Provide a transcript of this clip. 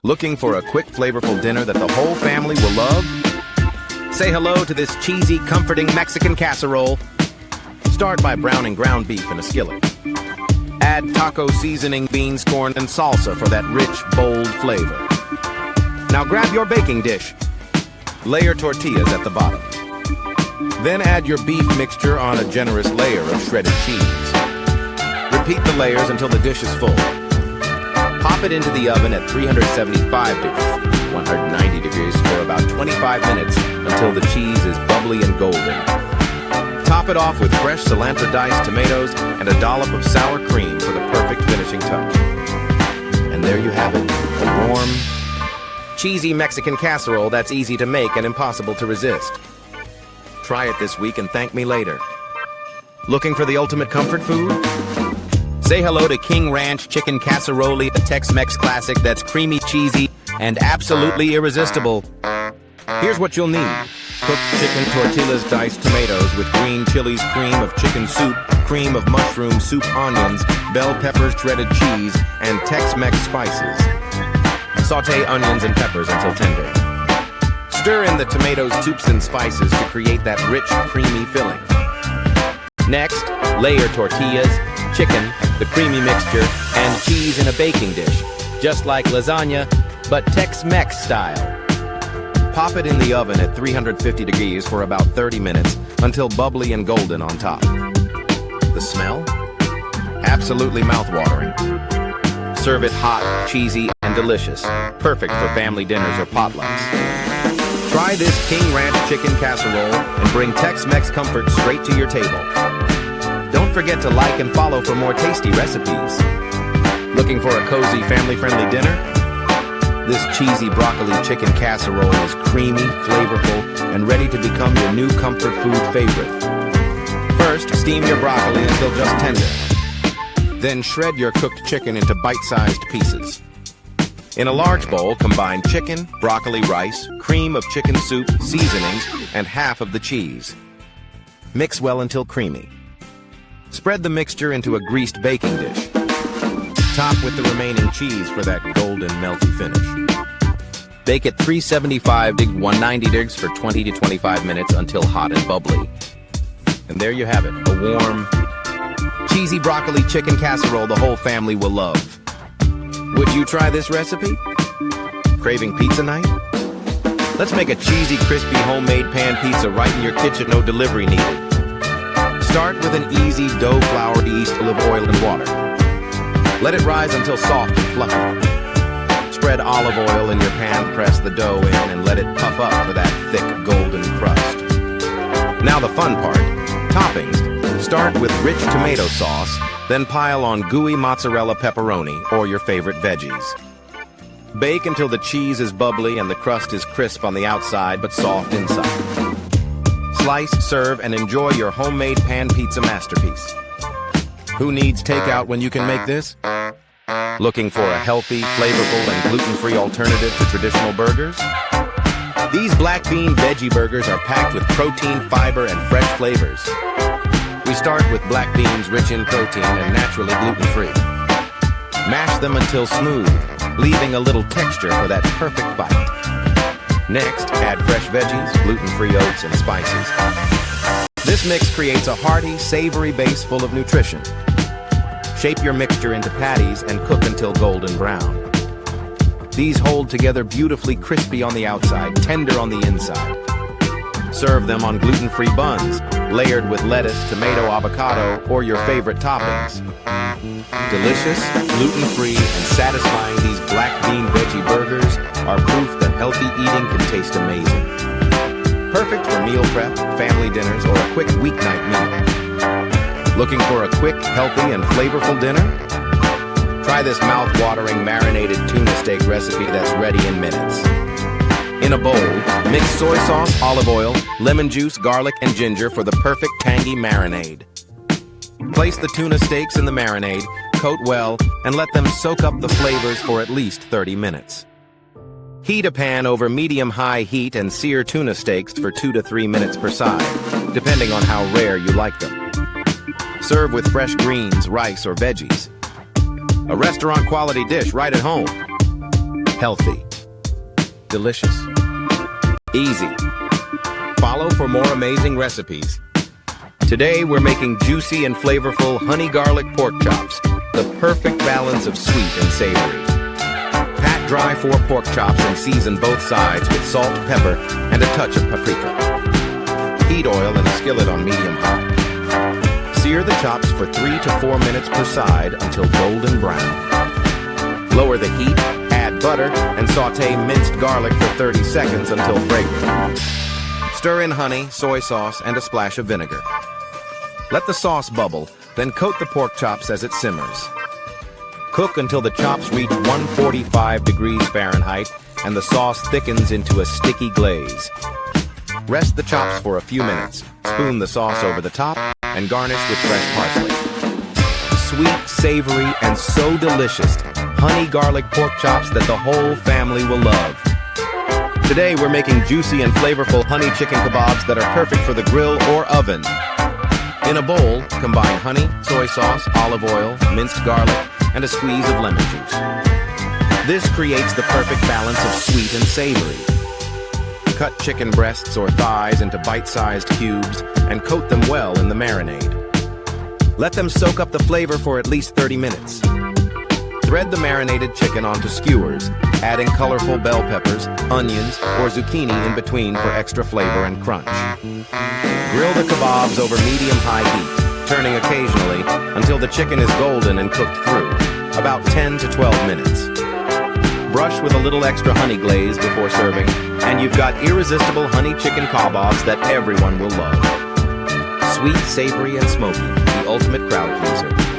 Looking for a quick, flavorful dinner that the whole family will love? Say hello to this cheesy, comforting Mexican casserole. Start by browning ground beef in a skillet. Add taco seasoning, beans, corn, and salsa for that rich, bold flavor. Now grab your baking dish. Layer tortillas at the bottom. Then add your beef mixture on a generous layer of shredded cheese. Repeat the layers until the dish is full. Pop it into the oven at 375 degrees, 190 degrees for about 25 minutes until the cheese is bubbly and golden. Top it off with fresh cilantro diced tomatoes and a dollop of sour cream for the perfect finishing touch. And there you have it, a warm, cheesy Mexican casserole that's easy to make and impossible to resist. Try it this week and thank me later. Looking for the ultimate comfort food? Say hello to King Ranch Chicken Casserole, the Tex-Mex classic that's creamy, cheesy, and absolutely irresistible. Here's what you'll need. Cooked chicken tortillas, diced tomatoes with green chilies, cream of chicken soup, cream of mushroom soup, onions, bell peppers, shredded cheese, and Tex-Mex spices. Sauté onions and peppers until tender. Stir in the tomatoes, soups, and spices to create that rich, creamy filling. Next, layer tortillas, chicken, the creamy mixture, and cheese in a baking dish, just like lasagna, but Tex-Mex style. Pop it in the oven at 350 degrees for about 30 minutes until bubbly and golden on top. The smell? Absolutely mouth-watering. Serve it hot, cheesy, and delicious. Perfect for family dinners or potlucks. Try this King Ranch Chicken Casserole and bring Tex-Mex comfort straight to your table. Don't forget to like and follow for more tasty recipes. Looking for a cozy, family-friendly dinner? This cheesy broccoli chicken casserole is creamy, flavorful, and ready to become your new comfort food favorite. First, steam your broccoli until just tender. Then shred your cooked chicken into bite-sized pieces. In a large bowl, combine chicken, broccoli, rice, cream of chicken soup, seasonings, and half of the cheese. Mix well until creamy. Spread the mixture into a greased baking dish. Top with the remaining cheese for that golden, melty finish. Bake at 375 to 190 degrees for 20 to 25 minutes until hot and bubbly. And there you have it, a warm, cheesy broccoli chicken casserole the whole family will love. Would you try this recipe? Craving pizza night? Let's make a cheesy, crispy, homemade pan pizza right in your kitchen, no delivery needed. Start with an easy dough flour, yeast, olive oil, and water. Let it rise until soft and fluffy. Spread olive oil in your pan, press the dough in, and let it puff up for that thick, golden crust. Now the fun part, toppings. Start with rich tomato sauce, then pile on gooey mozzarella pepperoni or your favorite veggies. Bake until the cheese is bubbly and the crust is crisp on the outside but soft inside. Slice, serve, and enjoy your homemade pan pizza masterpiece. Who needs takeout when you can make this? Looking for a healthy, flavorful, and gluten-free alternative to traditional burgers? These black bean veggie burgers are packed with protein, fiber, and fresh flavors. We start with black beans rich in protein and naturally gluten-free. Mash them until smooth, leaving a little texture for that perfect bite. Next, add fresh veggies, gluten-free oats, and spices. This mix creates a hearty, savory base full of nutrition. Shape your mixture into patties and cook until golden brown. These hold together beautifully, crispy on the outside, tender on the inside. Serve them on gluten-free buns, layered with lettuce, tomato, avocado, or your favorite toppings. Delicious, gluten-free, and satisfying, these black bean veggie burgers are proof that healthy eating can taste amazing. Perfect for meal prep, family dinners, or a quick weeknight meal. Looking for a quick, healthy, and flavorful dinner? Try this mouth-watering marinated tuna steak recipe that's ready in minutes. In a bowl, mix soy sauce, olive oil, lemon juice, garlic, and ginger for the perfect tangy marinade. Place the tuna steaks in the marinade, coat well, and let them soak up the flavors for at least 30 minutes. Heat a pan over medium-high heat and sear tuna steaks for 2 to 3 minutes per side, depending on how rare you like them. Serve with fresh greens, rice, or veggies. A restaurant-quality dish right at home. Healthy. Delicious. Easy. Follow for more amazing recipes. Today we're making juicy and flavorful honey garlic pork chops, the perfect balance of sweet and savory. Pat dry 4 pork chops and season both sides with salt, pepper, and a touch of paprika. Heat oil in a skillet on medium-high. Sear the chops for 3 to 4 minutes per side until golden brown. Lower the heat, add butter, and saute minced garlic for 30 seconds until fragrant. Stir in honey, soy sauce, and a splash of vinegar. Let the sauce bubble, then coat the pork chops as it simmers. Cook until the chops reach 145 degrees Fahrenheit and the sauce thickens into a sticky glaze. Rest the chops for a few minutes, spoon the sauce over the top, and garnish with fresh parsley. Sweet, savory, and so delicious, honey garlic pork chops that the whole family will love. Today we're making juicy and flavorful honey chicken kebabs that are perfect for the grill or oven. In a bowl, combine honey, soy sauce, olive oil, minced garlic, and a squeeze of lemon juice. This creates the perfect balance of sweet and savory. Cut chicken breasts or thighs into bite-sized cubes and coat them well in the marinade. Let them soak up the flavor for at least 30 minutes. Thread the marinated chicken onto skewers, adding colorful bell peppers, onions, or zucchini in between for extra flavor and crunch. Grill the kebabs over medium-high heat, turning occasionally until the chicken is golden and cooked through, about 10 to 12 minutes. Brush with a little extra honey glaze before serving, and you've got irresistible honey chicken kebabs that everyone will love. Sweet, savory, and smoky, the ultimate crowd pleaser.